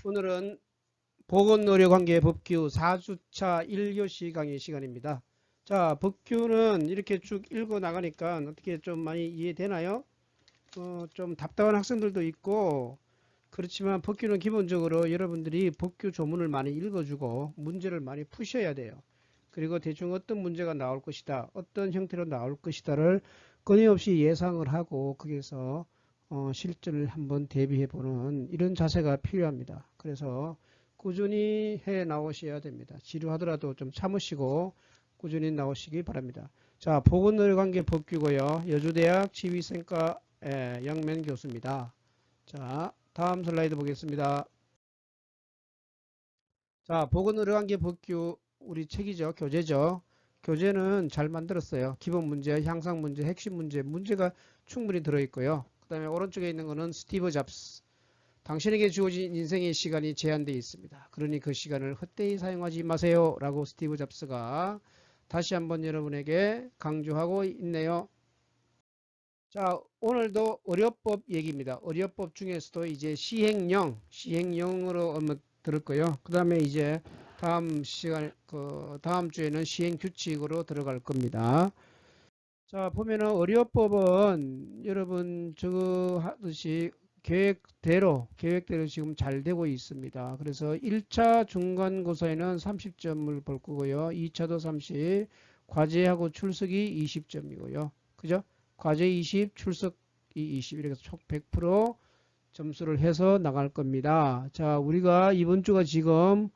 오늘은 보건의료관계 법규 4주차 1교시 강의 시간입니다. 자, 법규는 이렇게 쭉 읽어 나가니까 어떻게 좀 많이 이해되나요? 좀 답답한 학생들도 있고, 그렇지만 법규는 기본적으로 여러분들이 법규 조문을 많이 읽어주고 문제를 많이 푸셔야 돼요. 그리고 대충 어떤 문제가 나올 것이다, 어떤 형태로 나올 것이다를 끊임없이 예상을 하고 거기에서 실전을 한번 대비해보는 이런 자세가 필요합니다. 그래서 꾸준히 해 나오셔야 됩니다. 지루하더라도 좀 참으시고 꾸준히 나오시기 바랍니다. 자, 보건의료관계 법규고요. 여주대학 지휘생과 양면 교수입니다. 자, 다음 슬라이드 보겠습니다. 자, 보건의료관계 법규 우리 책이죠. 교재죠. 교재는 잘 만들었어요. 기본 문제, 향상 문제, 핵심 문제, 문제가 충분히 들어있고요. 그 다음에 오른쪽에 있는 거는 스티브 잡스. 당신에게 주어진 인생의 시간이 제한되어 있습니다. 그러니 그 시간을 헛되이 사용하지 마세요. 라고 스티브 잡스가 다시 한번 여러분에게 강조하고 있네요. 자, 오늘도 의료법 얘기입니다. 의료법 중에서도 이제 시행령으로 들을 거예요. 그 다음에 이제 다음 다음 주에는 시행규칙으로 들어갈 겁니다. 자, 보면은 의료법은 여러분 저거 하듯이 계획대로 지금 잘 되고 있습니다. 그래서 1차 중간고사에는 30점을 볼 거고요. 2차도 30, 과제하고 출석이 20점이고요. 그죠? 과제 20, 출석이 20, 이렇게 총 100% 점수를 해서 나갈 겁니다. 자, 우리가 이번 주가 지금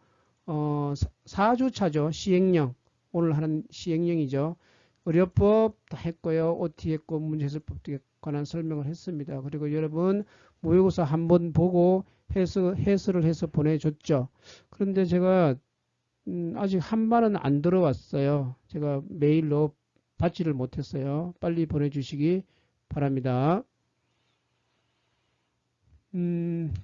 4주차죠. 시행령. 오늘 하는 시행령이죠. 의료법 다 했고요. OT 했고 문제해설법에 관한 설명을 했습니다. 그리고 여러분 모의고사 한번 보고 해설을 해서 보내줬죠. 그런데 제가 아직 한 반은 안 들어왔어요. 제가 메일로 받지를 못했어요. 빨리 보내주시기 바랍니다.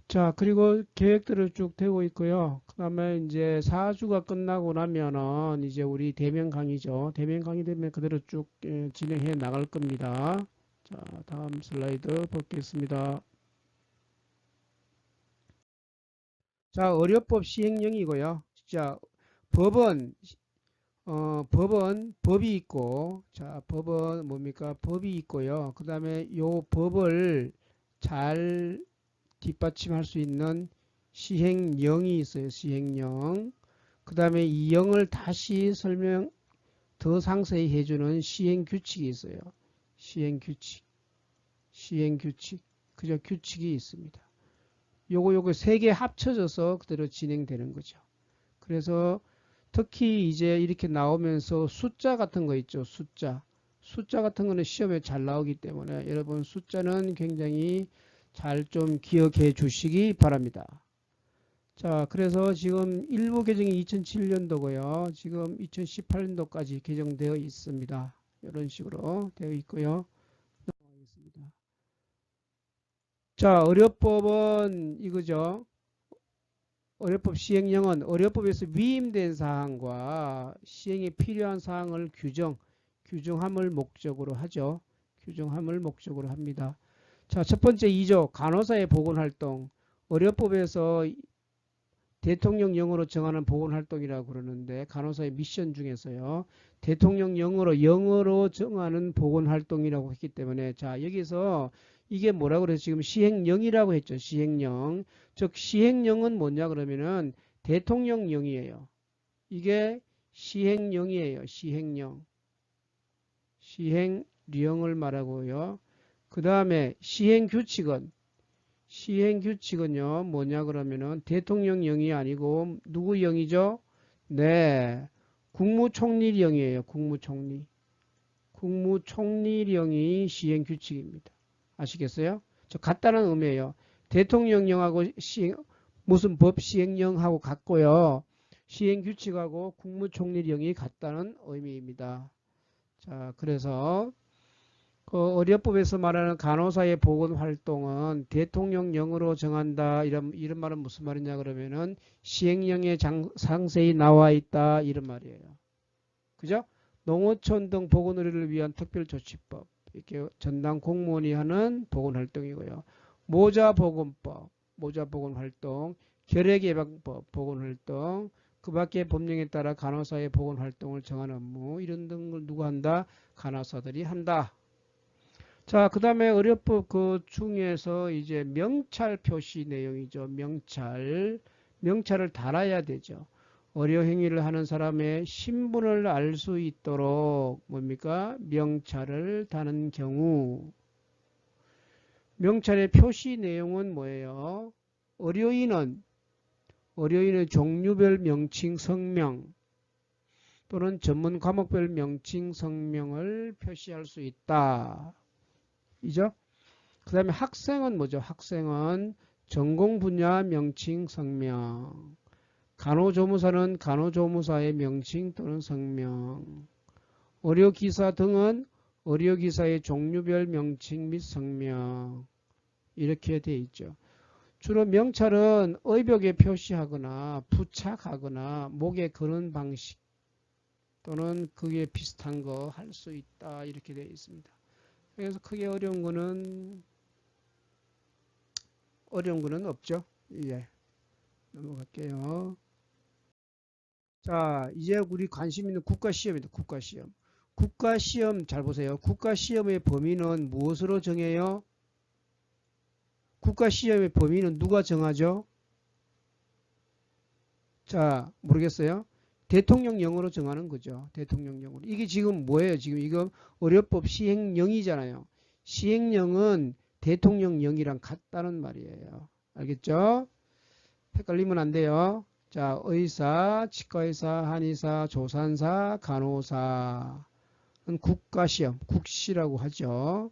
자, 그리고 계획들을 쭉 되고 있고요. 그 다음에 이제 4주가 끝나고 나면은 이제 우리 대면 강의죠. 대면 강의 되면 그대로 쭉 진행해 나갈 겁니다. 자, 다음 슬라이드 보겠습니다. 자, 의료법 시행령이고요. 자, 법은 법이 있고, 자, 법은 뭡니까? 법이 있고요. 그 다음에 요 법을 잘 뒷받침할 수 있는 시행령이 있어요. 시행령. 그 다음에 이 영을 다시 더 상세히 해주는 시행규칙이 있어요. 시행규칙. 그저 규칙이 있습니다. 요거 세 개 합쳐져서 그대로 진행되는 거죠. 그래서 특히 이제 이렇게 나오면서 숫자 같은 거 있죠. 숫자 같은 거는 시험에 잘 나오기 때문에 여러분 숫자는 굉장히 잘 좀 기억해 주시기 바랍니다. 자, 그래서 지금 일부 개정이 2007년도고요. 지금 2018년도까지 개정되어 있습니다. 이런 식으로 되어 있고요. 넘어가겠습니다. 자, 의료법은 이거죠. 의료법 시행령은 의료법에서 위임된 사항과 시행에 필요한 사항을 규정함을 목적으로 하죠. 규정함을 목적으로 합니다. 자, 첫 번째 2조 간호사의 보건활동. 의료법에서 대통령령으로 정하는 보건활동이라고 그러는데 간호사의 미션 중에서요. 대통령령으로 정하는 보건활동이라고 했기 때문에 자, 여기서 이게 뭐라고 그래서 지금 시행령이라고 했죠. 시행령. 즉 시행령은 뭐냐 그러면은 대통령령이에요. 이게 시행령이에요. 시행령을 말하고요. 그 다음에 시행규칙은요 뭐냐 그러면은 대통령령이 아니고 누구 영이죠? 네, 국무총리령이에요. 국무총리령이 시행규칙입니다. 아시겠어요? 저 같다는 의미예요. 대통령령하고 무슨 법 시행령하고 같고요. 시행규칙하고 국무총리령이 같다는 의미입니다. 자, 그래서 그 의료법에서 말하는 간호사의 보건활동은 대통령령으로 정한다. 이런 말은 무슨 말이냐 그러면은 시행령에 상세히 나와 있다. 이런 말이에요. 그죠? 농어촌 등 보건의료를 위한 특별조치법. 이렇게 전담 공무원이 하는 보건활동이고요. 모자보건활동, 결핵예방법, 보건활동, 그 밖에 법령에 따라 간호사의 보건활동을 정한 업무, 이런 등을 누가 한다? 간호사들이 한다. 자, 그 다음에 의료법 그 중에서 이제 명찰 표시 내용이죠. 명찰을 달아야 되죠. 의료 행위를 하는 사람의 신분을 알 수 있도록 뭡니까? 명찰을 다는 경우. 명찰의 표시 내용은 뭐예요? 의료인은 종류별 명칭 성명 또는 전문 과목별 명칭 성명을 표시할 수 있다. 이죠? 그 다음에 학생은 뭐죠? 학생은 전공 분야 명칭 성명. 간호조무사는 간호조무사의 명칭 또는 성명. 의료기사 등은 의료기사의 종류별 명칭 및 성명. 이렇게 돼 있죠. 주로 명찰은 의벽에 표시하거나 부착하거나 목에 거는 방식 또는 그게 비슷한 거 할 수 있다. 이렇게 되어 있습니다. 그래서 크게 어려운 거는 없죠. 예. 넘어갈게요. 자, 이제 우리 관심 있는 국가시험입니다. 국가시험. 국가시험 잘 보세요. 국가시험의 범위는 무엇으로 정해요? 국가시험의 범위는 누가 정하죠? 자, 모르겠어요. 대통령령으로 정하는 거죠. 대통령령으로. 이게 지금 뭐예요? 지금 이거 의료법 시행령이잖아요. 시행령은 대통령령이랑 같다는 말이에요. 알겠죠? 헷갈리면 안 돼요. 자, 의사, 치과의사, 한의사, 조산사, 간호사는 국가시험, 국시라고 하죠.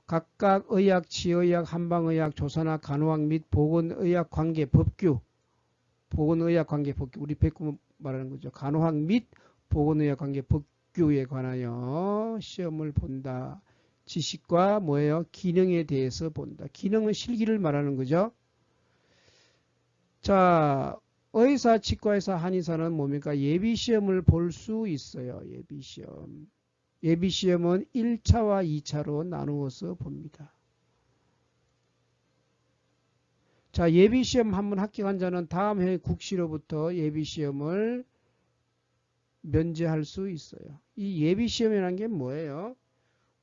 각각 의학, 치의학, 한방의학, 조산학, 간호학 및 보건의학 관계 법규, 보건의학 관계 법규, 우리 배구 말하는 거죠. 간호학 및 보건의학 관계 법규에 관하여 시험을 본다. 지식과 뭐예요? 기능에 대해서 본다. 기능은 실기를 말하는 거죠. 자, 의사, 치과의사, 한의사는 뭡니까? 예비시험을 볼 수 있어요. 예비시험. 예비시험은 1차와 2차로 나누어서 봅니다. 자, 예비시험 한번 합격한 자는 다음 해 국시로부터 예비시험을 면제할 수 있어요. 이 예비시험이라는 게 뭐예요?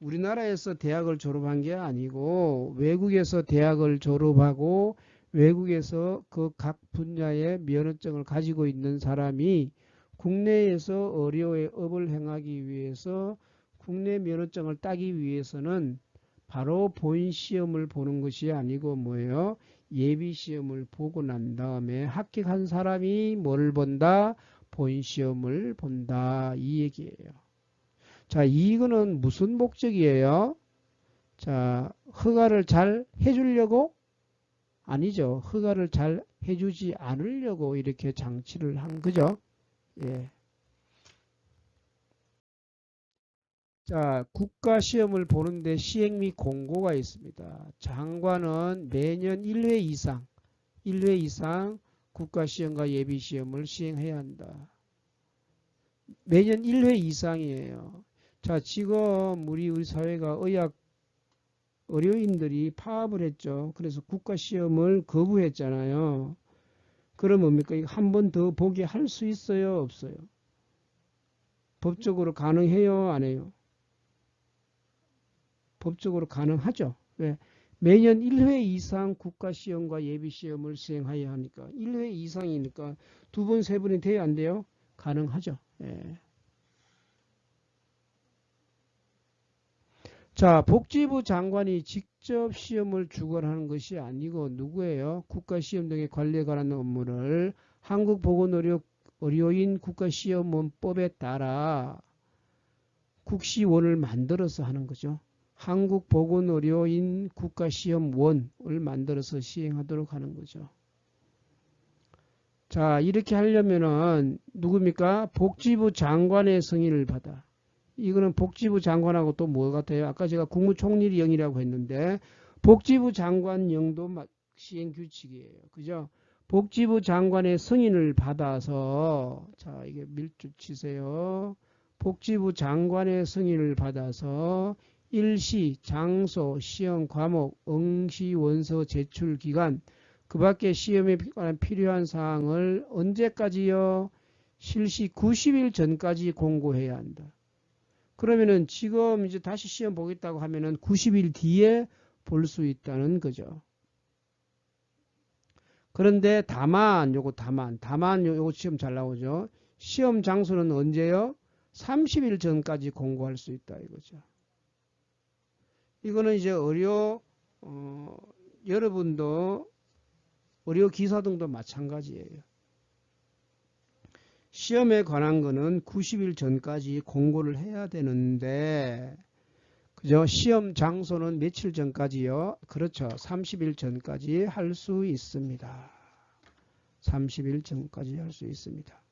우리나라에서 대학을 졸업한 게 아니고 외국에서 대학을 졸업하고 외국에서 그 각 분야의 면허증을 가지고 있는 사람이 국내에서 의료의 업을 행하기 위해서 국내 면허증을 따기 위해서는 바로 본시험을 보는 것이 아니고 뭐예요? 예비시험을 보고 난 다음에 합격한 사람이 뭐를 본다? 본시험을 본다. 이 얘기예요. 자, 이거는 무슨 목적이에요? 자, 허가를 잘 해주려고? 아니죠. 허가를 잘 해주지 않으려고 이렇게 장치를 한 거죠. 예. 자, 국가시험을 보는데 시행 및 공고가 있습니다. 장관은 매년 1회 이상 국가시험과 예비시험을 시행해야 한다. 매년 1회 이상이에요. 자, 지금 우리 사회가 의료인들이 파업을 했죠. 그래서 국가시험을 거부했잖아요. 그럼 뭡니까? 한 번 더 보게 할 수 있어요? 없어요? 법적으로 가능해요? 안 해요? 법적으로 가능하죠. 왜? 매년 1회 이상 국가시험과 예비시험을 수행해야 하니까 1회 이상이니까 두 번, 세 번이 돼야 안 돼요? 가능하죠. 예. 자, 복지부 장관이 직접 시험을 주관하는 것이 아니고 누구예요? 국가시험 등의 관리에 관한 업무를 한국보건의료인 국가시험원법에 따라 국시원을 만들어서 하는 거죠. 한국보건의료인 국가시험원을 만들어서 시행하도록 하는 거죠. 자, 이렇게 하려면은 누굽니까? 복지부 장관의 승인을 받아. 이거는 복지부 장관하고 또 뭐 같아요? 아까 제가 국무총리령이라고 했는데 복지부 장관령도 시행 규칙이에요. 그죠? 복지부 장관의 승인을 받아서 자, 이게 밀주 치세요. 복지부 장관의 승인을 받아서 일시, 장소, 시험 과목, 응시 원서 제출 기간, 그 밖에 시험에 관한 필요한 사항을 언제까지요? 실시 90일 전까지 공고해야 한다. 그러면은 지금 이제 다시 시험 보겠다고 하면은 90일 뒤에 볼 수 있다는 거죠. 그런데 다만 요거 시험 잘 나오죠. 시험 장소는 언제요? 30일 전까지 공고할 수 있다 이거죠. 이거는 이제 여러분도 의료 기사 등도 마찬가지예요. 시험에 관한 거는 90일 전까지 공고를 해야 되는데, 그죠? 시험 장소는 며칠 전까지요? 그렇죠. 30일 전까지 할 수 있습니다. 30일 전까지 할 수 있습니다.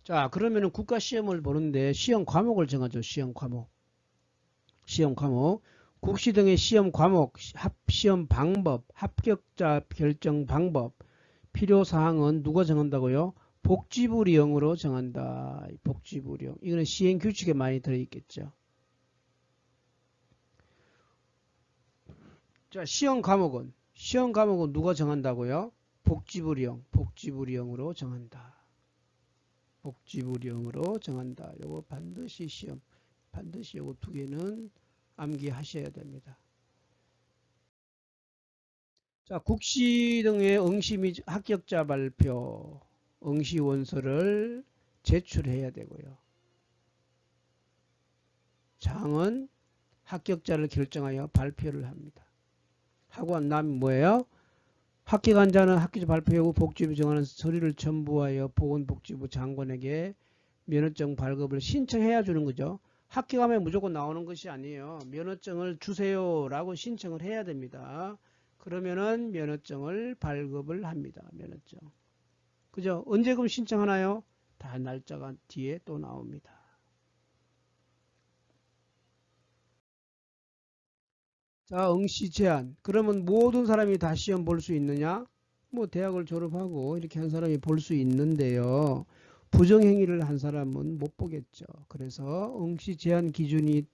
자, 그러면은 국가 시험을 보는데 시험 과목을 정하죠. 시험 과목. 국시 등의 시험 과목, 시험 방법, 합격자 결정 방법, 필요 사항은 누가 정한다고요? 복지부령으로 정한다. 복지부령. 이거는 시행 규칙에 많이 들어있겠죠. 자, 시험 과목은 누가 정한다고요? 복지부령으로 정한다. 복지부령으로 정한다. 요거 반드시 요거 두 개는 암기하셔야 됩니다. 자, 국시 등의 응시 및 합격자 발표, 응시 원서를 제출해야 되고요. 장은 합격자를 결정하여 발표를 합니다. 하고 난 다음에 뭐예요? 합격한 자는 합격자 발표하고 복지부 정하는 서류를 첨부하여 보건복지부 장관에게 면허증 발급을 신청해야 주는 거죠. 합격하면 무조건 나오는 것이 아니에요. 면허증을 주세요라고 신청을 해야 됩니다. 그러면은 면허증을 발급을 합니다. 면허증. 그죠? 언제금 신청하나요? 다 날짜가 뒤에 또 나옵니다. 자, 응시 제한. 그러면 모든 사람이 다 시험 볼 수 있느냐? 뭐 대학을 졸업하고 이렇게 한 사람이 볼 수 있는데요. 부정행위를 한 사람은 못 보겠죠. 그래서 응시 제한 기준이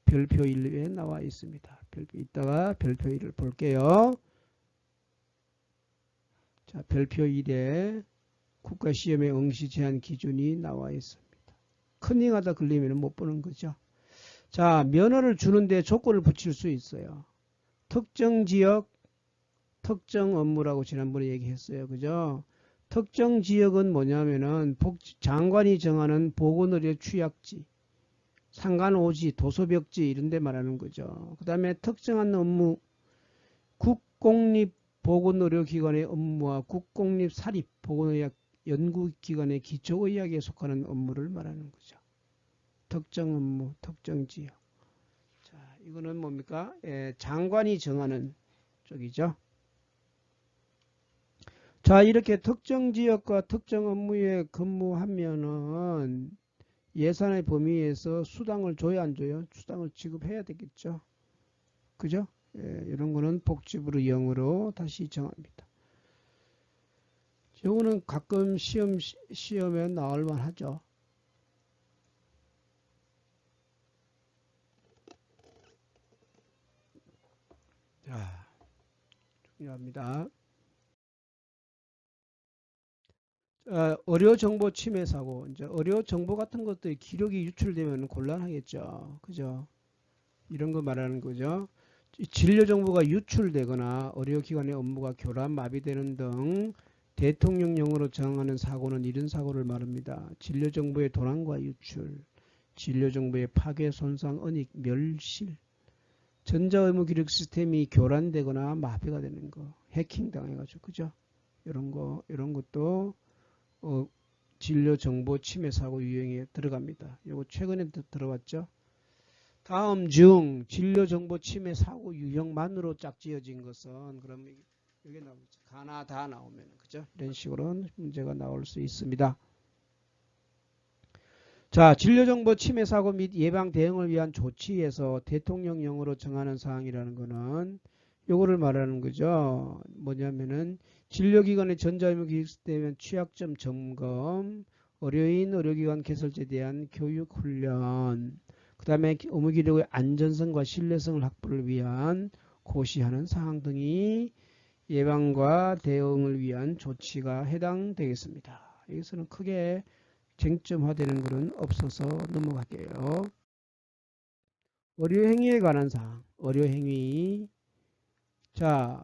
별표 1에 나와 있습니다. 이따가 별표 1을 볼게요. 자, 별표 1에 국가시험의 응시 제한 기준이 나와 있습니다. 컨닝하다 걸리면 못 보는 거죠. 자, 면허를 주는데 조건을 붙일 수 있어요. 특정 지역, 특정 업무라고 지난번에 얘기했어요. 그죠? 특정 지역은 뭐냐면은 장관이 정하는 보건의료 취약지, 상간오지, 도서벽지 이런 데 말하는 거죠. 그 다음에 특정한 업무, 국공립보건의료기관의 업무와 국공립사립보건의학 연구기관의 기초의학에 속하는 업무를 말하는 거죠. 특정 업무, 특정 지역. 자, 이거는 뭡니까? 장관이 정하는 쪽이죠. 자, 이렇게 특정 지역과 특정 업무에 근무하면은 예산의 범위에서 수당을 줘야 안 줘요? 수당을 지급해야 되겠죠. 그죠? 이런 거는 복지부로 0으로 다시 정합니다. 요거는 가끔 시험에 나올 만하죠. 자, 중요합니다. 의료 정보 침해 사고, 이제 의료 정보 같은 것들이 기록이 유출되면 곤란하겠죠. 그죠? 이런 거 말하는 거죠. 진료 정보가 유출되거나 의료기관의 업무가 교란 마비되는 등 대통령령으로 정하는 사고는 이런 사고를 말합니다. 진료 정보의 도난과 유출, 진료 정보의 파괴, 손상, 은닉, 멸실, 전자의무 기록 시스템이 교란되거나 마비가 되는 거, 해킹 당해가지고, 그죠? 이런 것도 진료 정보 침해 사고 유형에 들어갑니다. 요거 최근에 들어왔죠. 다음 중 진료 정보 침해 사고 유형만으로 짝지어진 것은 그럼 여기 나오죠. 가나 다 나오면 그죠? 이런 식으로 문제가 나올 수 있습니다. 자, 진료 정보 침해 사고 및 예방 대응을 위한 조치에서 대통령령으로 정하는 사항이라는 거는 요거를 말하는 거죠. 뭐냐면은 진료기관의 전자의무 기록 시스템 취약점 점검, 의료인 의료기관 개설제에 대한 교육 훈련, 그 다음에 업무 기록의 안전성과 신뢰성을 확보를 위한 고시하는 사항 등이 예방과 대응을 위한 조치가 해당되겠습니다. 여기서는 크게 쟁점화되는 것은 없어서 넘어갈게요. 의료행위에 관한 사항, 의료행위. 자,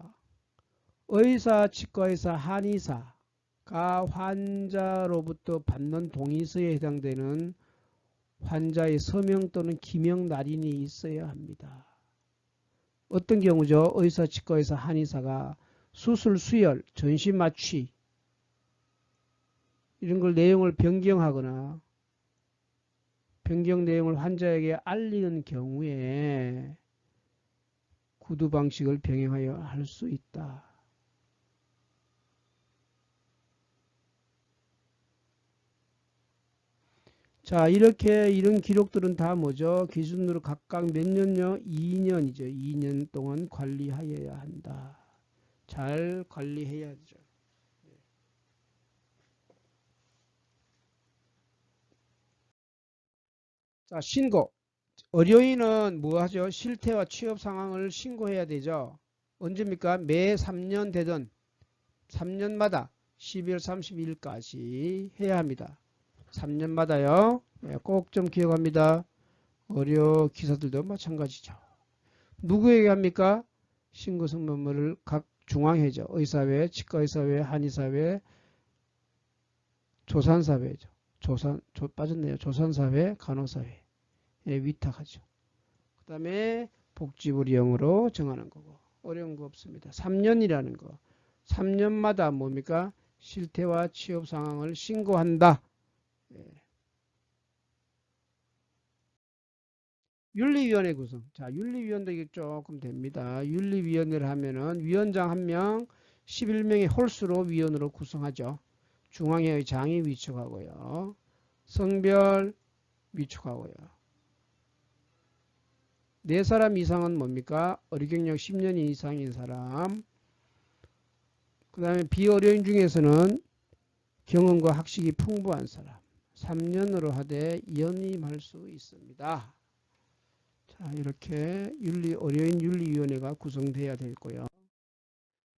의사, 치과의사, 한의사가 환자로부터 받는 동의서에 해당되는 환자의 서명 또는 기명 날인이 있어야 합니다. 어떤 경우죠? 의사, 치과의사, 한의사가 수술 수혈, 전신 마취 이런 걸 내용을 변경하거나 변경 내용을 환자에게 알리는 경우에 구두 방식을 병행하여 할 수 있다. 자, 이렇게 이런 기록들은 다 뭐죠? 기준으로 각각 몇 년요? 2년이죠. 2년 동안 관리하여야 한다. 잘 관리해야죠. 자, 신고. 의료인은 뭐 하죠? 실태와 취업 상황을 신고해야 되죠. 언제입니까? 매 3년 되던 3년마다 12월 31일까지 해야 합니다. 3년마다요. 꼭 좀 기억합니다. 의료 기사들도 마찬가지죠. 누구에게 합니까? 신고 성명서를 각 중앙회죠. 의사회, 치과의사회, 한의사회, 조산사회죠. 빠졌네요. 조산사회, 간호사회에 위탁하죠. 그 다음에 복지부령으로 정하는 거고. 어려운 거 없습니다. 3년이라는 거. 3년마다 뭡니까? 실태와 취업 상황을 신고한다. 윤리위원회 구성. 자, 윤리위원도 이게 조금 됩니다. 윤리위원회를 하면은 위원장 1명, 11명의 홀수로 위원으로 구성하죠. 중앙회의 장이 위촉하고요. 성별 위촉하고요. 4사람 이상은 뭡니까? 의료경력 10년 이상인 사람. 그 다음에 비의료인 중에서는 경험과 학식이 풍부한 사람. 3년으로 하되 연임할 수 있습니다. 자, 이렇게 의료인 윤리위원회가 구성돼야 되고요.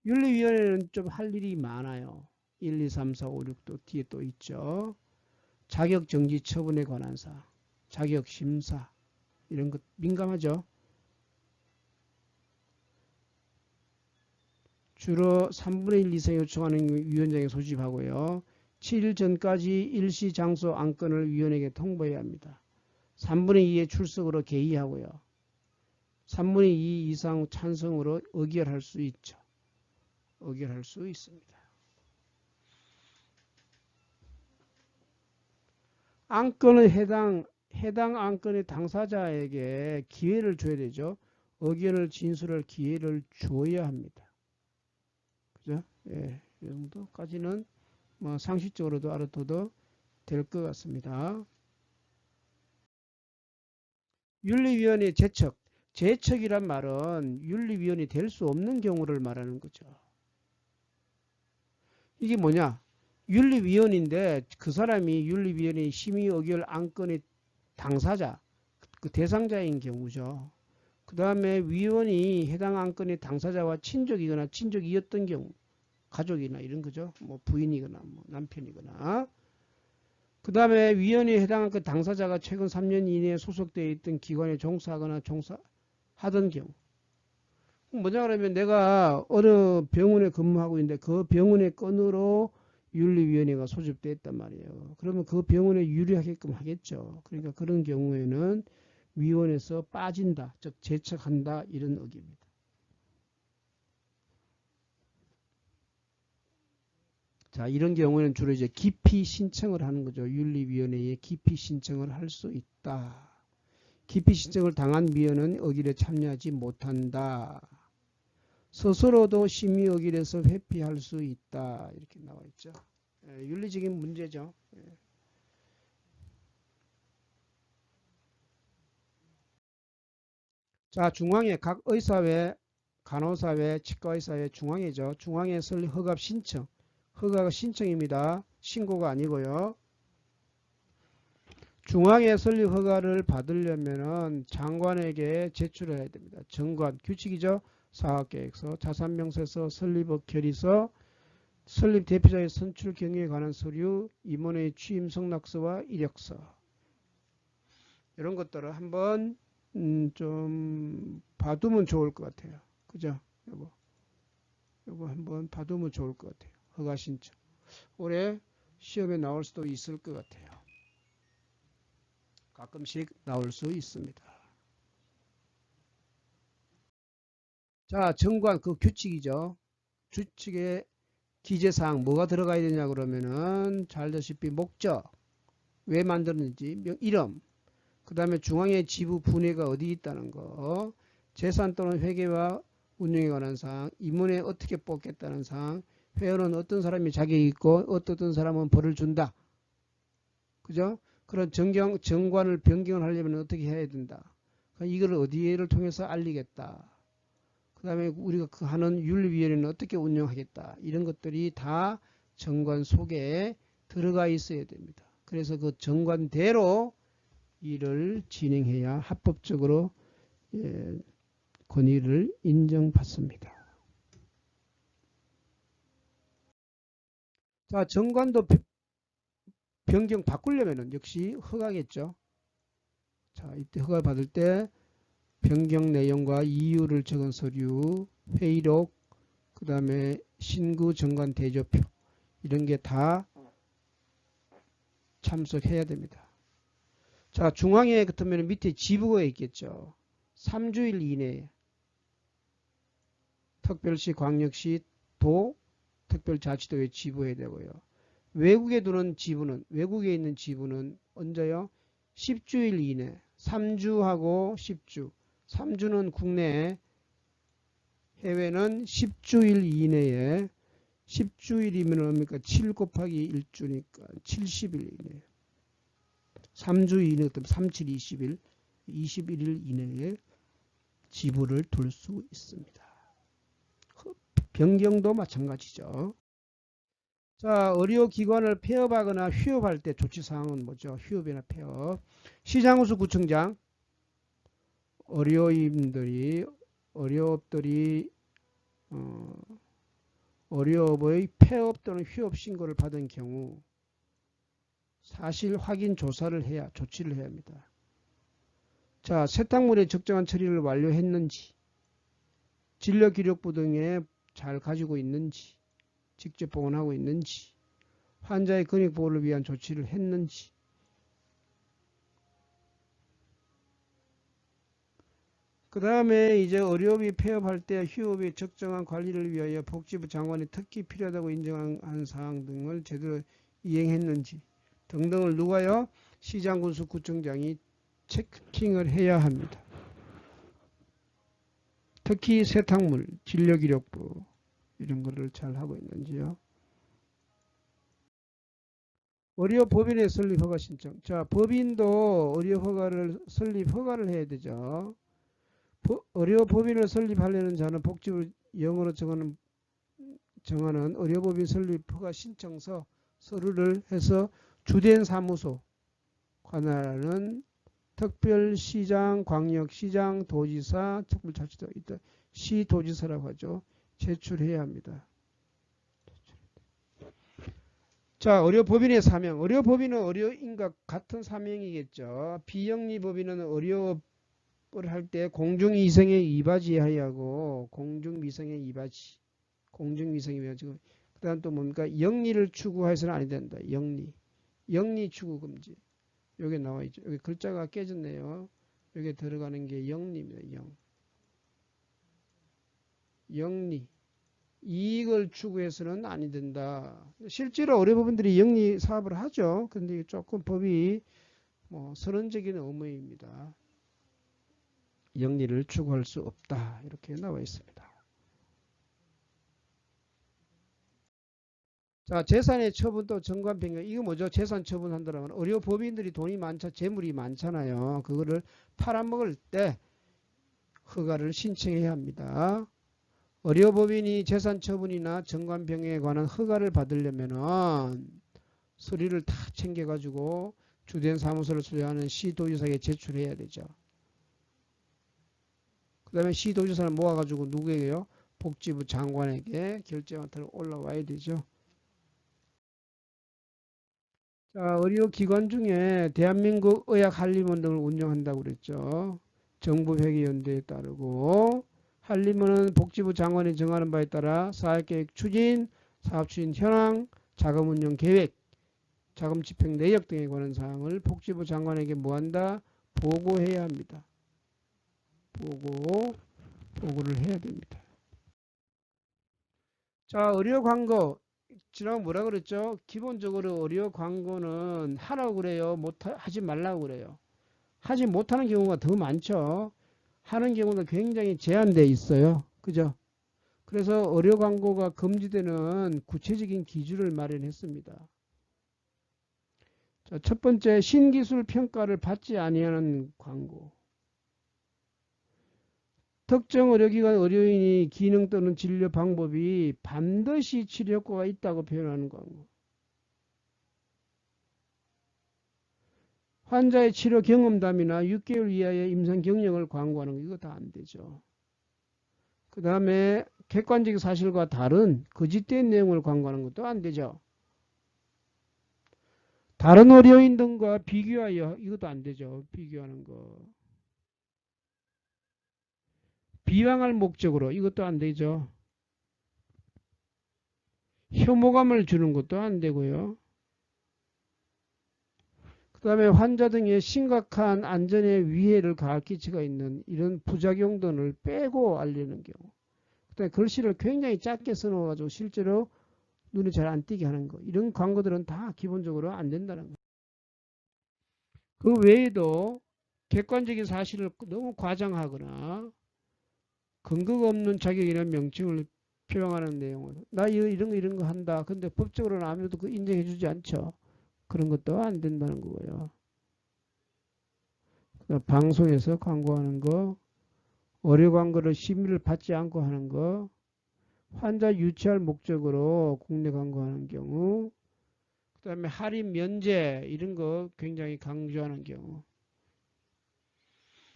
윤리위원회는 좀 할 일이 많아요. 1, 2, 3, 4, 5, 6도 뒤에 또 있죠. 자격정지 처분에 관한 사항, 자격심사 이런 것 민감하죠. 주로 3분의 1 이상 요청하는 위원장이 소집하고요. 7일 전까지 일시 장소 안건을 위원에게 통보해야 합니다. 3분의 2의 출석으로 개의하고요. 3분의 2 이상 찬성으로 의결할 수 있죠. 의결할 수 있습니다. 안건의 해당 안건의 당사자에게 기회를 줘야 되죠. 의견을 진술할 기회를 줘야 합니다. 그죠? 예, 이 정도까지는 뭐 상식적으로도 알아둬도 될 것 같습니다. 윤리위원회 제척. 제척이란 말은 윤리위원이 될 수 없는 경우를 말하는 거죠. 이게 뭐냐? 윤리위원인데 그 사람이 윤리위원회 심의 의결 안건의 당사자, 그 대상자인 경우죠. 그 다음에 위원이 해당 안건의 당사자와 친족이거나 친족이었던 경우, 가족이나 이런 거죠. 뭐 부인이거나 뭐 남편이거나. 그 다음에 위원회에 해당한 그 당사자가 최근 3년 이내에 소속되어 있던 기관에 종사하거나 종사하던 경우. 뭐냐 그러면 내가 어느 병원에 근무하고 있는데 그 병원의 건으로 윤리위원회가 소집되어 있단 말이에요. 그러면 그 병원에 유리하게끔 하겠죠. 그러니까 그런 경우에는 위원회에서 빠진다, 즉 제척한다 이런 의미입니다. 자, 이런 경우에는 주로 이제 기피 신청을 하는 거죠. 윤리위원회에 기피 신청을 할 수 있다. 기피 신청을 당한 위원은 의결에 참여하지 못한다. 스스로도 심의 의결에서 회피할 수 있다. 이렇게 나와 있죠. 윤리적인 문제죠. 자, 중앙에 각 의사회, 간호사회, 치과의사회 중앙회죠. 중앙회 설립 허가 신청. 허가가 신청입니다. 신고가 아니고요. 중앙에 설립 허가를 받으려면은 장관에게 제출해야 됩니다. 정관 규칙이죠. 사업계획서, 자산명세서, 설립업 결의서, 설립 대표자의 선출 경위에 관한 서류, 임원의 취임 성낙서와 이력서. 이런 것들을 한번 좀 봐두면 좋을 것 같아요. 그죠? 요거 한번 봐두면 좋을 것 같아요. 허가 신청. 올해 시험에 나올 수도 있을 것 같아요. 가끔씩 나올 수 있습니다. 자, 정관 그 규칙이죠. 규칙에 기재사항 뭐가 들어가야 되냐 그러면은 잘 아시다시피 목적, 왜 만들었는지, 이름, 그 다음에 중앙의 지부 분해가 어디 있다는 거, 재산 또는 회계와 운영에 관한 사항, 임원에 어떻게 뽑겠다는 사항, 회원은 어떤 사람이 자격이 있고 어떤 사람은 벌을 준다. 그죠? 그런 정관을 변경을 하려면 어떻게 해야 된다. 이걸 어디를 통해서 알리겠다. 그 다음에 우리가 그 하는 윤리위원회는 어떻게 운영하겠다. 이런 것들이 다 정관 속에 들어가 있어야 됩니다. 그래서 그 정관대로 일을 진행해야 합법적으로 권위를 인정받습니다. 자, 정관도 변경 바꾸려면 역시 허가겠죠. 자, 이때 허가 받을 때 변경 내용과 이유를 적은 서류, 회의록, 그 다음에 신구 정관 대조표 이런 게 다 참석해야 됩니다. 자, 중앙에 같으면 밑에 지부가 있겠죠. 3주일 이내에 특별시, 광역시, 도, 특별자치도에 지부해야 되고요. 외국에 있는 지부는 언제요? 10주일 이내, 3주하고 10주. 3주는 국내, 해외는 10주일 이내에, 10주일이면 뭡니까? 7 곱하기 1주니까 70일 이내. 3주 이내, 3, 7, 20일, 21일 이내에 지부를 둘 수 있습니다. 변경도 마찬가지죠. 자, 의료기관을 폐업하거나 휴업할 때 조치사항은 뭐죠? 휴업이나 폐업. 시장우수구청장, 의료업들이 의료업의 폐업 또는 휴업 신고를 받은 경우 사실 확인 조사를 해야 조치를 해야 합니다. 자, 세탁물의 적정한 처리를 완료했는지, 진료기록부 등에 잘 가지고 있는지, 직접 보관하고 있는지, 환자의 근육보호를 위한 조치를 했는지, 그 다음에 이제 의료업이 폐업할 때 휴업의 적정한 관리를 위하여 복지부 장관이 특히 필요하다고 인정한 사항 등을 제대로 이행했는지 등등을 누가요? 시장군수구청장이 체킹을 해야 합니다. 특히 세탁물, 진료기록부 이런 거를 잘 하고 있는지요. 의료법인의 설립허가 신청. 자, 법인도 의료허가를 설립허가를 해야 되죠. 의료법인을 설립하려는 자는 복지부 영어로 정하는 의료법인 설립허가 신청서 서류를 해서 주된 사무소 관할하는 특별시장, 광역시장, 도지사, 특별자치도 있다. 시도지사라고 하죠. 제출해야 합니다. 자, 의료법인의 사명. 의료법인은 의료인과 같은 사명이겠죠. 비영리법인은 의료업을 할 때 공중위생에 이바지해야 하고, 공중위생에 이바지. 공중위생이면 지금, 그 다음 또 뭡니까? 영리를 추구해서는 아니 된다. 영리 추구 금지. 여기 나와 있죠. 여기 글자가 깨졌네요. 여기 들어가는 게 영리입니다. 영리. 이익을 추구해서는 아니 된다. 실제로 의료법인들이 영리 사업을 하죠. 근데 조금 법이 선언적인 의무입니다. 영리를 추구할 수 없다. 이렇게 나와 있습니다. 자, 재산의 처분 또 정관 변경. 이거 뭐죠? 재산 처분한다면 의료법인들이 돈이 재물이 많잖아요. 그거를 팔아먹을 때 허가를 신청해야 합니다. 의료법인이 재산 처분이나 정관 변경에 관한 허가를 받으려면은 서류를 다 챙겨가지고 주된 사무소를 소유하는 시도지사에게 제출해야 되죠. 그 다음에 시도지사를 모아가지고 누구에게요? 복지부 장관에게 결재원태로 올라와야 되죠. 자, 의료기관 중에 대한민국 의학한림원 등을 운영한다고 그랬죠. 정부회계연대에 따르고 한림원은 복지부 장관이 정하는 바에 따라 사업계획 추진, 사업추진 현황, 자금운용 계획, 자금집행 내역 등에 관한 사항을 복지부 장관에게 뭐한다? 보고해야 합니다. 보고를 해야 됩니다. 자, 의료 광고. 지난 뭐라 그랬죠? 기본적으로 의료 광고는 하라고 그래요? 하지 말라고 그래요? 하지 못하는 경우가 더 많죠. 하는 경우도 굉장히 제한되어 있어요. 그죠? 그래서 의료 광고가 금지되는 구체적인 기준을 마련했습니다. 자, 첫 번째, 신기술 평가를 받지 아니하는 광고. 특정 의료기관 의료인이 기능 또는 진료 방법이 반드시 치료 효과가 있다고 표현하는 광고. 환자의 치료 경험담이나 6개월 이하의 임상 경력을 광고하는 거 이거 다 안 되죠. 그 다음에 객관적 사실과 다른 거짓된 내용을 광고하는 것도 안 되죠. 다른 의료인 등과 비교하여 이것도 안 되죠. 비교하는 거. 비방할 목적으로 이것도 안 되죠. 혐오감을 주는 것도 안 되고요. 그 다음에 환자 등의 심각한 안전에 위해를 가할 기치가 있는 이런 부작용 등을 빼고 알리는 경우. 그 다음에 글씨를 굉장히 작게 써놓아가지고 실제로 눈에 잘 안 띄게 하는 거. 이런 광고들은 다 기본적으로 안 된다는 거. 그 외에도 객관적인 사실을 너무 과장하거나 근거가 없는 자격이나 명칭을 표명하는 내용을 나 이런 거 한다. 근데 법적으로는 아무도 그 인정해주지 않죠. 그런 것도 안 된다는 거고요. 방송에서 광고하는 거, 의료 광고를 심의를 받지 않고 하는 거, 환자 유치할 목적으로 국내 광고하는 경우, 그 다음에 할인 면제 이런 거 굉장히 강조하는 경우,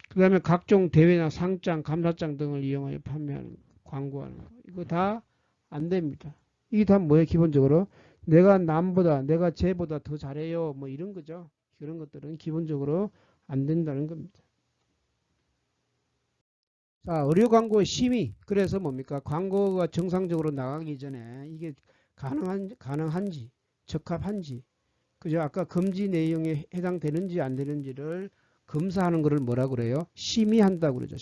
그 다음에 각종 대회나 상장, 감사장 등을 이용하여 판매하는 광고하는 거, 이거 다 안 됩니다. 이게 다 뭐예요? 기본적으로 내가 쟤보다 더 잘해요. 뭐 이런 거죠. 그런 것들은 기본적으로 안 된다는 겁니다. 자, 의료 광고 심의. 그래서 뭡니까? 광고가 정상적으로 나가기 전에 이게 가능한지, 적합한지, 그죠? 아까 금지 내용에 해당되는지 안 되는지를 검사하는 것을 뭐라 그래요? 심의한다고 그러죠.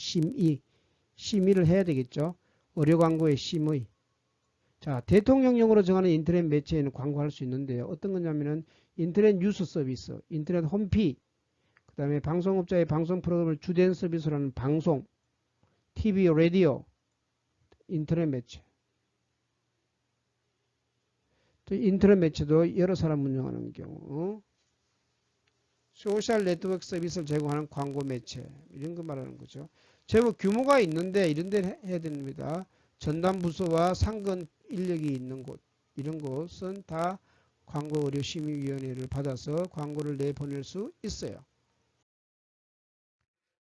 심의를 해야 되겠죠. 의료 광고의 심의. 자, 대통령령으로 정하는 인터넷 매체에는 광고할 수 있는데요. 어떤 거냐면은 인터넷 뉴스 서비스, 인터넷 홈피, 그 다음에 방송업자의 방송 프로그램을 주된 서비스라는 방송, TV, 라디오, 인터넷 매체. 또 인터넷 매체도 여러 사람 운영하는 경우, 소셜 네트워크 서비스를 제공하는 광고 매체, 이런 거 말하는 거죠. 제법 규모가 있는데 이런 데 해야 됩니다. 전담 부서와 상근 인력이 있는 곳, 이런 곳은 다 광고의료심의위원회를 받아서 광고를 내보낼 수 있어요.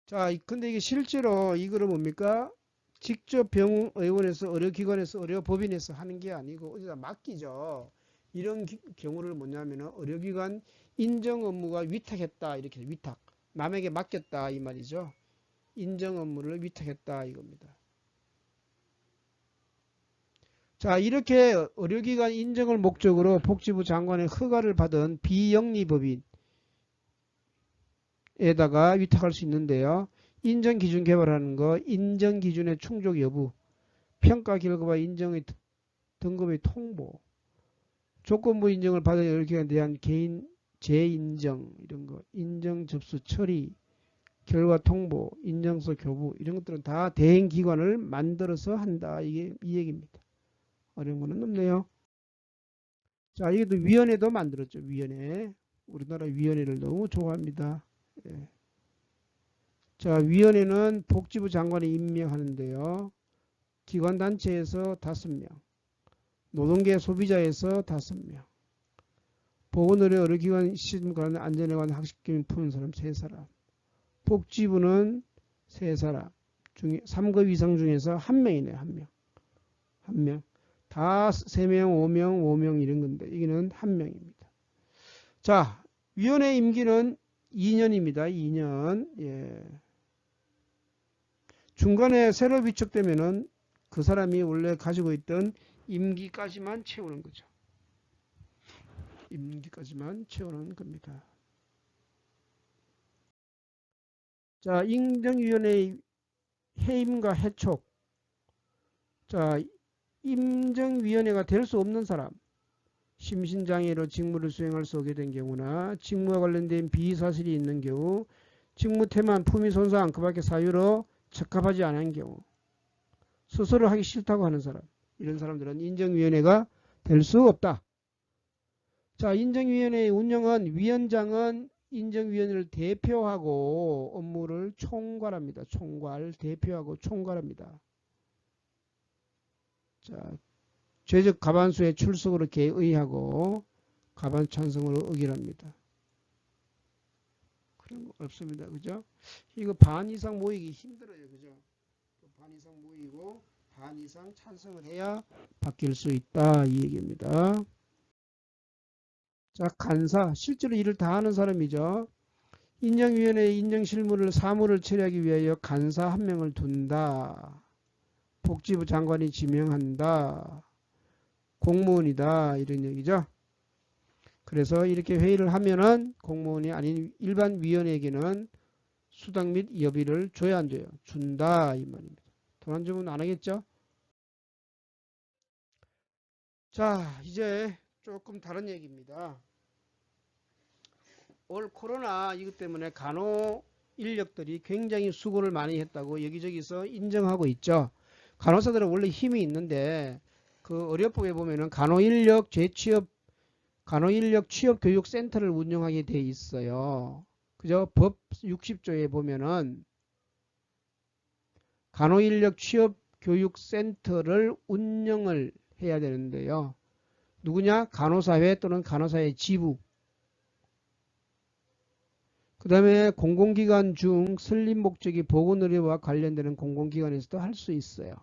자, 근데 이게 실제로 이거를 뭡니까? 직접 병의원에서 의료기관에서 의료법인에서 하는 게 아니고 어디다 맡기죠. 이런 경우를 뭐냐면은 의료기관 인정 업무가 위탁했다 이렇게 위탁 남에게 맡겼다 이 말이죠. 인정 업무를 위탁했다 이겁니다. 자, 이렇게 의료기관 인정을 목적으로 복지부 장관의 허가를 받은 비영리법인에다가 위탁할 수 있는데요. 인정기준 개발하는 거, 인정기준의 충족 여부, 평가 결과와 인정의 등급의 통보, 조건부 인정을 받은 의료기관에 대한 개인 재인정 이런 거, 인정 접수 처리, 결과 통보, 인정서 교부 이런 것들은 다 대행기관을 만들어서 한다. 이게 이 얘기입니다. 어려운 거는 없네요. 자, 이것도 위원회도 만들었죠. 위원회. 우리나라 위원회를 너무 좋아합니다. 예. 자, 위원회는 복지부 장관이 임명하는데요. 기관단체에서 5명, 노동계 소비자에서 5명, 보건의료 의료기관 시스템 관련 안전에 관한 학습기능 푸는 사람 3사람. 복지부는 3사람. 중에 3급 이상 중에서 1명이네요. 1명. 1명. 다 3명, 5명, 5명 이런 건데 여기는 1명입니다. 자, 위원회 임기는 2년입니다. 2년. 예. 중간에 새로 위촉되면은 그 사람이 원래 가지고 있던 임기까지만 채우는 거죠. 임기까지만 채우는 겁니다. 자, 인정위원회의 해임과 해촉. 자, 임정위원회가 될 수 없는 사람. 심신장애로 직무를 수행할 수 없게 된 경우나 직무와 관련된 비사실이 있는 경우, 직무 태만, 품위 손상, 그 밖의 사유로 적합하지 않은 경우, 스스로 하기 싫다고 하는 사람, 이런 사람들은 인정위원회가 될 수 없다. 자, 인정위원회의 운영은 위원장은 인정위원회를 대표하고 업무를 총괄합니다. 총괄, 대표하고 총괄합니다. 자, 죄적 가반수의 출석으로 개의하고 가반 찬성으로 의결합니다. 그런 거 없습니다. 그죠? 이거 반 이상 모이기 힘들어요. 그죠? 반 이상 모이고 반 이상 찬성을 해야 바뀔 수 있다. 이 얘기입니다. 자, 간사. 실제로 일을 다 하는 사람이죠. 인정위원회의 인정실무를 사무를 처리하기 위하여 간사 1명을 둔다. 복지부 장관이 지명한다. 공무원이다. 이런 얘기죠. 그래서 이렇게 회의를 하면은 공무원이 아닌 일반 위원에게는 수당 및 여비를 줘야 안 돼요. 준다. 이 말입니다. 돈 안 주면 안 하겠죠? 자, 이제 조금 다른 얘기입니다. 올 코로나 이것 때문에 간호 인력들이 굉장히 수고를 많이 했다고 여기저기서 인정하고 있죠. 간호사들은 원래 힘이 있는데 그 의료법에 보면은 간호인력 취업교육센터를 운영하게 돼 있어요. 그죠? 법 60조에 보면은 간호인력 취업교육센터를 운영을 해야 되는데요. 누구냐? 간호사회 또는 간호사의 지부. 그 다음에 공공기관 중 설립 목적이 보건의료와 관련되는 공공기관에서도 할 수 있어요.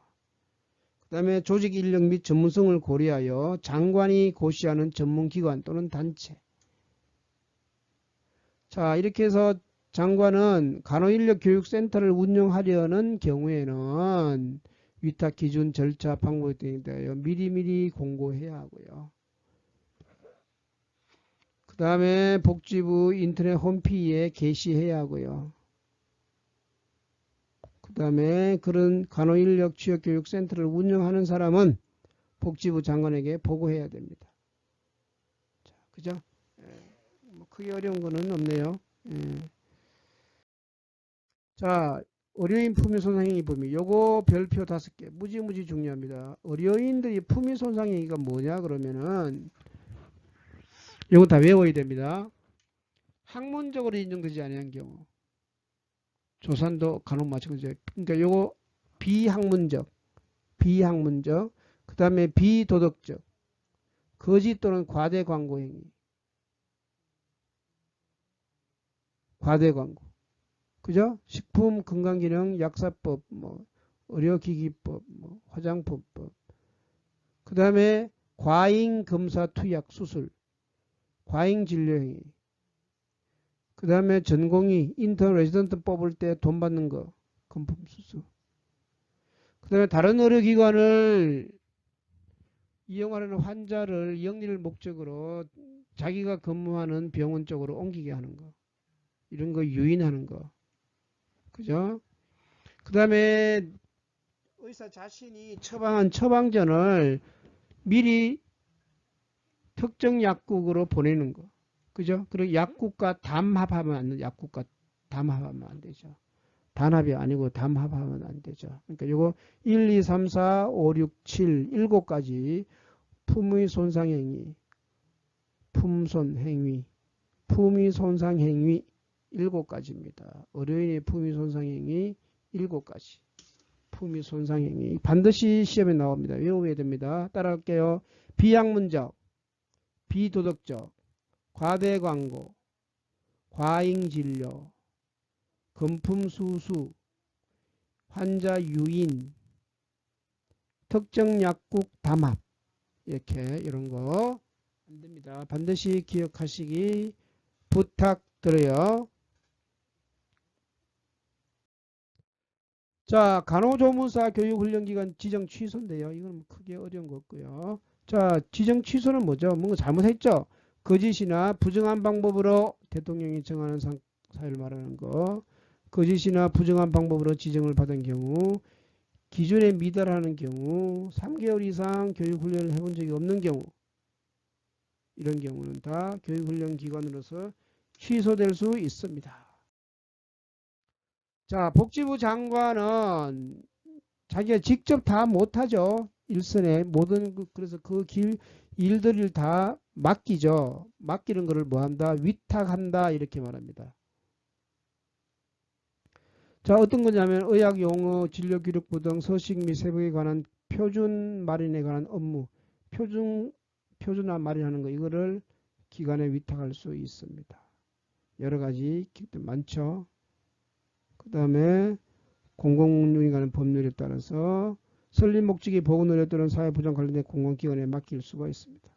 그 다음에 조직 인력 및 전문성을 고려하여 장관이 고시하는 전문기관 또는 단체. 자, 이렇게 해서 장관은 간호인력교육센터를 운영하려는 경우에는 위탁 기준, 절차, 방법에 대하여 미리미리 공고해야 하고요. 그 다음에 복지부 인터넷 홈페이지에 게시해야 하고요. 그 다음에 그런 간호인력 취업교육센터를 운영하는 사람은 복지부 장관에게 보고해야 됩니다. 자, 그죠? 뭐 크게 어려운 거는 없네요. 자, 의료인 품위손상행위 범위. 요거 별표 5개. 무지무지 중요합니다. 의료인들이 품위손상행위가 뭐냐 그러면은 요거 다 외워야 됩니다. 학문적으로 인정되지 않은 경우. 조산도 간혹 마찬가지죠. 그러니까 요거 비학문적, 그 다음에 비도덕적, 거짓 또는 과대 광고 행위. 과대 광고. 그죠? 식품 건강기능 약사법, 뭐 의료기기법, 뭐 화장품법. 그 다음에 과잉 검사 투약 수술, 과잉 진료 행위. 그 다음에 전공의 인턴 레지던트 뽑을 때 돈 받는 거, 금품 수수. 그 다음에 다른 의료기관을 이용하려는 환자를 영리를 목적으로 자기가 근무하는 병원 쪽으로 옮기게 하는 거. 이런 거 유인하는 거. 그죠? 그 다음에 의사 자신이 처방한 처방전을 미리 특정 약국으로 보내는 거. 그죠? 그리고 약국과 담합하면 안 돼. 약국과 담합하면 안 되죠. 단합이 아니고 담합하면 안 되죠. 그러니까 요거 1, 2, 3, 4, 5, 6, 7, 7가지 품의 손상행위, 품손행위, 품의 손상행위 7가지입니다. 의료인의 품위 손상행위 7가지. 품위 손상행위 반드시 시험에 나옵니다. 외워야 됩니다. 따라할게요. 비학문적, 비도덕적, 과대 광고, 과잉 진료, 금품 수수, 환자 유인, 특정 약국 담합, 이렇게 이런 거 안 됩니다. 반드시 기억하시기 부탁드려요. 자, 간호조무사 교육훈련기간 지정 취소인데요. 이건 크게 어려운 거 없고요. 자, 지정 취소는 뭐죠? 뭔가 잘못했죠? 거짓이나 부정한 방법으로 대통령이 정하는 사유를 말하는 거, 거짓이나 부정한 방법으로 지정을 받은 경우, 기준에 미달하는 경우, 3개월 이상 교육훈련을 해본 적이 없는 경우, 이런 경우는 다 교육훈련 기관으로서 취소될 수 있습니다. 자, 복지부 장관은 자기가 직접 다 못하죠. 일선에 모든 그래서 그 일들을 다 맡기죠. 맡기는 것을 뭐한다? 위탁한다 이렇게 말합니다. 자, 어떤 거냐면 의학 용어, 진료 기록부 등 서식 및 세부에 관한 표준 마련에 관한 업무, 표준화 마련하는 거 이거를 기관에 위탁할 수 있습니다. 여러 가지 많죠. 그 다음에 공공운영에 관한 법률에 따라서 설립 목적이 보건의료 또는 사회보장 관련된 공공기관에 맡길 수가 있습니다.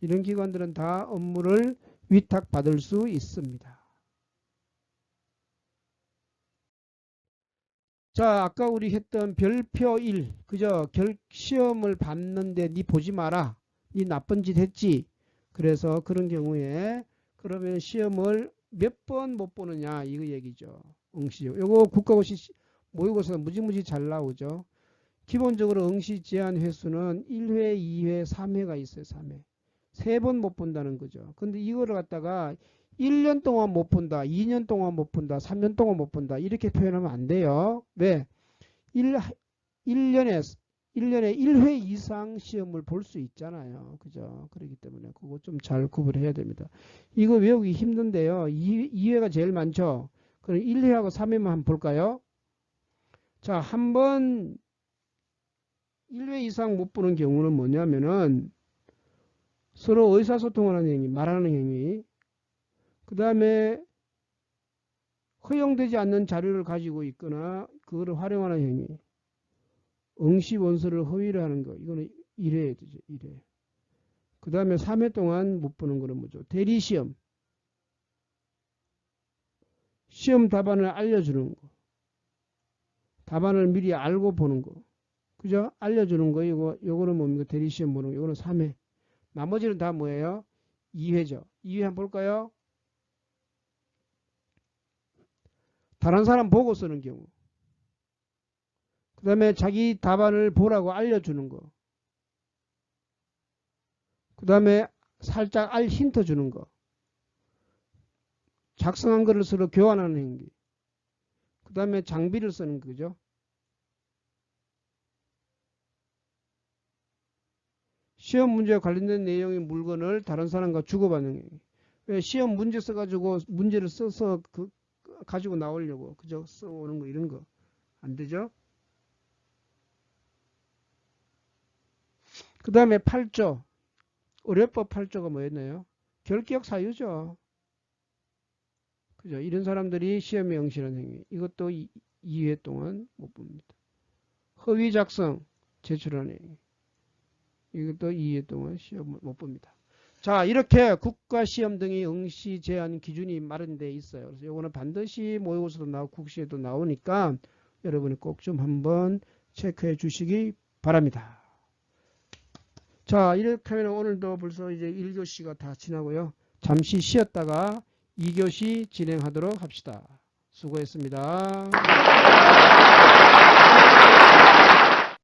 이런 기관들은 다 업무를 위탁받을 수 있습니다. 자, 아까 우리 했던 별표 1, 그죠? 시험을 봤는데 니 보지 마라. 니 나쁜 짓 했지. 그래서 그런 경우에 그러면 시험을 몇 번 못 보느냐 이거 얘기죠. 응시. 요거 국가고시 모의고사 무지무지 잘 나오죠. 기본적으로 응시 제한 횟수는 1회, 2회, 3회가 있어요. 3회. 3번 못 본다는 거죠. 근데 이거를 갖다가 1년 동안 못 본다, 2년 동안 못 본다, 3년 동안 못 본다 이렇게 표현하면 안 돼요. 왜? 1년에 1회 이상 시험을 볼 수 있잖아요. 그죠? 그렇기 때문에 그거 좀 잘 구분해야 됩니다. 이거 외우기 힘든데요. 2회가 제일 많죠. 그럼 1회하고 3회만 한번 볼까요? 자, 한번 1회 이상 못 보는 경우는 뭐냐면은 서로 의사소통을 하는 행위, 말하는 행위, 그 다음에 허용되지 않는 자료를 가지고 있거나 그거를 활용하는 행위, 응시 원서를 허위를 하는 거, 이거는 1회 되죠. 1회. 그 다음에 3회 동안 못 보는 거는 뭐죠? 대리시험, 시험 답안을 알려주는 거, 답안을 미리 알고 보는 거, 그죠? 알려주는 거, 요거는 뭡니까? 대리시험 보는 거, 요거는 3회. 나머지는 다 뭐예요? 2회죠. 2회 한번 볼까요? 다른 사람 보고 쓰는 경우. 그 다음에 자기 답안을 보라고 알려주는 거. 그 다음에 살짝 힌트 주는 거. 작성한 거를 서로 교환하는 행위. 그 다음에 장비를 쓰는 거죠. 시험 문제와 관련된 내용의 물건을 다른 사람과 주고받는 행위. 왜 시험 문제 써가지고 문제를 써서 가지고 나오려고 그죠? 써오는 거 이런 거 안 되죠? 그 다음에 8조 의료법 8조가 뭐였나요? 결격 사유죠. 그죠? 이런 사람들이 시험에 응시하는 행위 이것도 2회 동안 못 봅니다. 허위 작성 제출하는 행위 이것도 2회 동안 시험 못 봅니다. 자, 이렇게 국가시험 등의 응시 제한 기준이 마련되어 있어요. 그래서 이거는 반드시 모의고사도 나오고 국시에도 나오니까 여러분이 꼭 좀 한번 체크해 주시기 바랍니다. 자, 이렇게 하면 오늘도 벌써 이제 1교시가 다 지나고요. 잠시 쉬었다가 2교시 진행하도록 합시다. 수고했습니다.